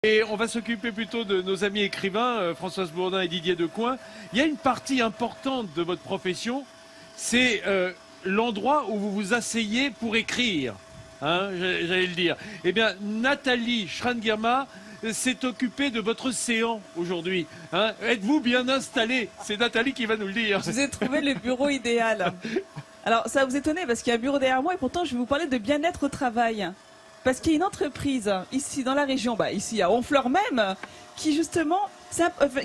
Et on va s'occuper plutôt de nos amis écrivains, Françoise Bourdin et Didier Decoing. Il y a une partie importante de votre profession, c'est l'endroit où vous vous asseyez pour écrire. Hein, j'allais le dire. Eh bien, Nathalie Schran-Girma s'est occupée de votre séant aujourd'hui. Hein. Êtes-vous bien installé? C'est Nathalie qui va nous le dire. Je vous ai trouvé le bureau idéal. Alors, ça va vous étonner parce qu'il y a un bureau derrière moi et pourtant je vais vous parler de bien-être au travail. Parce qu'il y a une entreprise ici dans la région, ici à Honfleur même, qui justement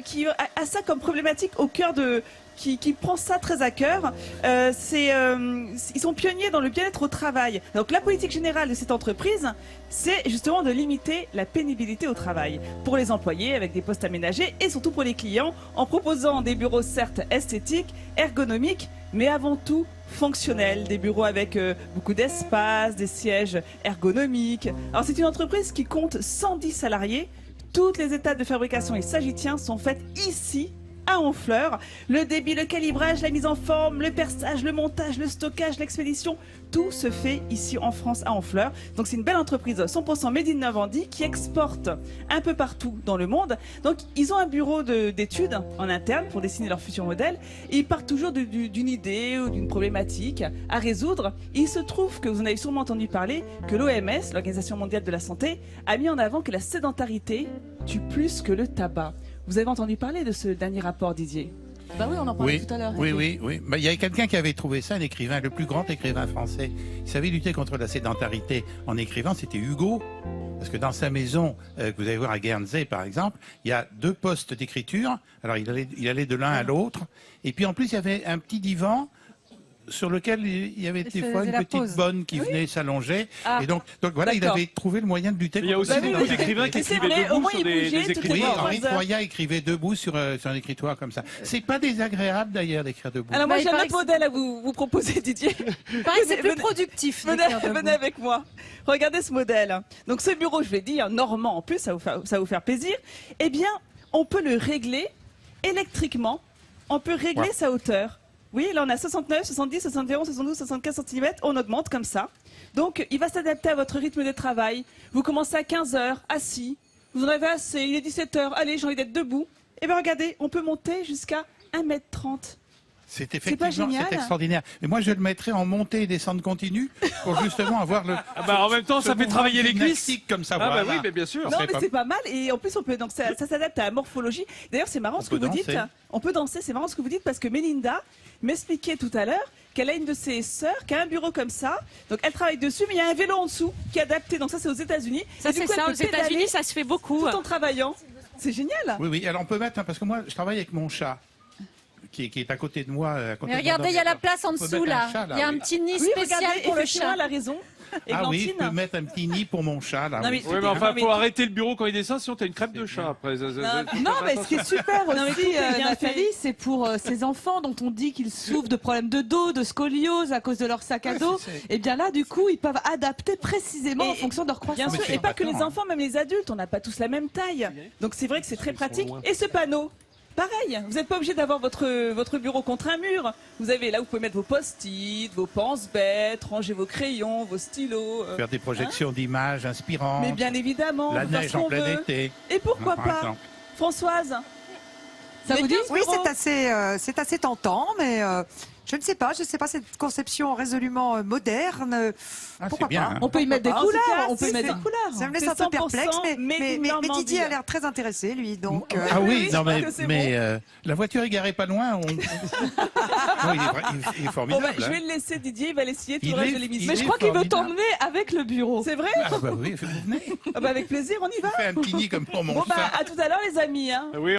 qui a ça comme problématique au cœur de... Qui prend ça très à cœur. Ils sont pionniers dans le bien-être au travail. Donc la politique générale de cette entreprise, c'est justement de limiter la pénibilité au travail pour les employés avec des postes aménagés et surtout pour les clients en proposant des bureaux certes esthétiques, ergonomiques, mais avant tout fonctionnels, des bureaux avec beaucoup d'espace, des sièges ergonomiques. Alors c'est une entreprise qui compte 110 salariés. Toutes les étapes de fabrication et sagitien sont faites ici à Honfleur. Le débit, le calibrage, la mise en forme, le perçage, le montage, le stockage, l'expédition, tout se fait ici en France à Honfleur. Donc c'est une belle entreprise 100% Made in Normandie qui exporte un peu partout dans le monde. Donc ils ont un bureau d'études en interne pour dessiner leur futur modèle et ils partent toujours d'une idée ou d'une problématique à résoudre. Et il se trouve que vous en avez sûrement entendu parler que l'OMS, l'Organisation mondiale de la santé, a mis en avant que la sédentarité tue plus que le tabac. Vous avez entendu parler de ce dernier rapport, Didier? Bah oui, on en parlait tout à l'heure. Oui. Il y a quelqu'un qui avait trouvé ça, un écrivain, le plus grand écrivain français. Il savait lutter contre la sédentarité en écrivant, c'était Hugo. Parce que dans sa maison, que vous allez voir à Guernsey par exemple, il y a 2 postes d'écriture. Alors il allait de l'un à l'autre. Et puis en plus, il y avait un petit divan sur lequel il y avait des fois une petite bonne qui venait s'allonger. Et donc voilà, il avait trouvé le moyen de lutter contre. Il y a aussi des écrivains qui écrivaient debout sur des écritoires. Oui, Henri Troyat écrivait debout sur un écritoire comme ça. C'est pas désagréable d'ailleurs d'écrire debout. Alors moi j'ai un autre modèle à vous proposer, Didier. Pareil, c'est plus productif. Venez avec moi. Regardez ce modèle. Donc ce bureau, je vais dire, normand en plus, ça va vous faire plaisir. Eh bien, on peut le régler électriquement. On peut régler sa hauteur. Oui, là on a 69, 70, 71, 72, 75 cm, on augmente comme ça. Donc il va s'adapter à votre rythme de travail. Vous commencez à 15h, assis, vous en avez assez, il est 17h, allez j'ai envie d'être debout. Et bien regardez, on peut monter jusqu'à 1m30. C'est effectivement extraordinaire. Mais moi je le mettrais en montée et descente continue pour justement avoir le... en même temps ça fait travailler les cuisses. Comme ça, ah voilà. bah oui, mais bien sûr. Non mais c'est pas mal et en plus on peut, donc ça s'adapte à la morphologie. D'ailleurs c'est marrant ce que vous dites. On peut danser, c'est marrant ce que vous dites parce que Mélinda m'expliquait tout à l'heure qu'elle a une de ses sœurs qui a un bureau comme ça. Donc elle travaille dessus, mais il y a un vélo en dessous qui est adapté. Donc ça c'est aux États-Unis. Ça c'est ça, aux États-Unis ça se fait beaucoup. Tout en travaillant. C'est génial. Oui. Alors on peut mettre, parce que moi je travaille avec mon chat. Qui est à côté de moi. Mais regardez, il y a la place en dessous là. Il y a un petit nid spécial pour le chat. Elle a raison. Ah oui, je peux mettre un petit nid pour mon chat là. Non, mais enfin, faut arrêter le bureau quand il descend, sinon t'as une crêpe de chat après. Non, mais ce qui est super aussi, Nathalie, c'est pour ces enfants dont on dit qu'ils souffrent de problèmes de dos, de scoliose à cause de leur sac à dos. Et bien là, du coup, ils peuvent adapter précisément en fonction de leur croissance. Bien sûr, et pas que les enfants, même les adultes, on n'a pas tous la même taille. Donc c'est vrai que c'est très pratique. Et ce panneau, pareil, vous n'êtes pas obligé d'avoir votre bureau contre un mur. Vous avez là, vous pouvez mettre vos post-it, vos pense-bêtes, ranger vos crayons, vos stylos. Faire des projections d'images inspirantes. Mais bien évidemment, la neige en plein été. Et pourquoi pas, Françoise? Ça vous dit? Oui, c'est assez tentant, mais je ne sais pas cette conception résolument moderne. Pourquoi bien, pas hein. On peut y mettre des couleurs. On peut mettre des couleurs. Ça me laisse un peu perplexe, mais Didier a l'air très intéressé, lui. Donc, Ah oui, non, mais la voiture est garée pas loin. Non, il est formidable. Je vais le laisser, Didier, il va l'essayer tout le reste de l'émission. Mais je crois qu'il veut t'emmener avec le bureau. C'est vrai? Ah bah oui, vous venez. Avec plaisir, on y va. Je fais un petit nid comme pour mon Bon chat. à tout à l'heure les amis. Hein. Oui.